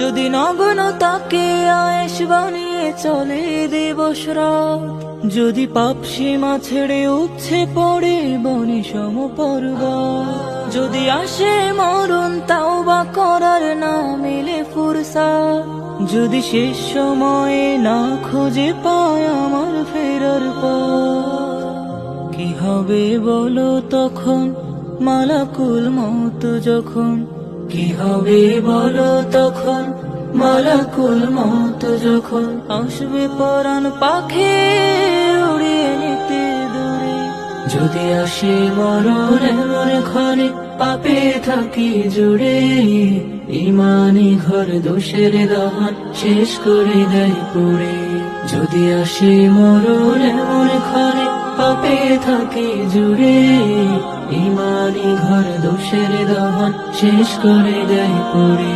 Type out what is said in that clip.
যদি নগ্ন তাকে আয়েশ বানিয়ে চলে দিবস রাত, যদি পাপ সীমা ছেড়ে উচ্ছে পড়ে বনে সমপর্বত, যদি আসে মরণ তাওবা করার না মেলে ফুরসাত, যদি শেষ সময়ে না খুঁজে পায় আমার ফেরার পথ, কি হবে বলো তখন মালাকুল মউত যখন, কি হবে বলো তখন মালাকুল মউত যখন আসবে পরাণ পাখি উড়িয়ে নিতে দূরে। যদি আসে মরণ এমন ঘরে পাপে থাকি জুড়ে, ইমানি ঘর দোষের দহন শেষ করে দেয় পুড়ে। যদি আসে মরণ এমন ঘরে পাপে থাকি জুড়ে, ইমানি ঘর দোষের দহন শেষ করে দেয় পুড়ে।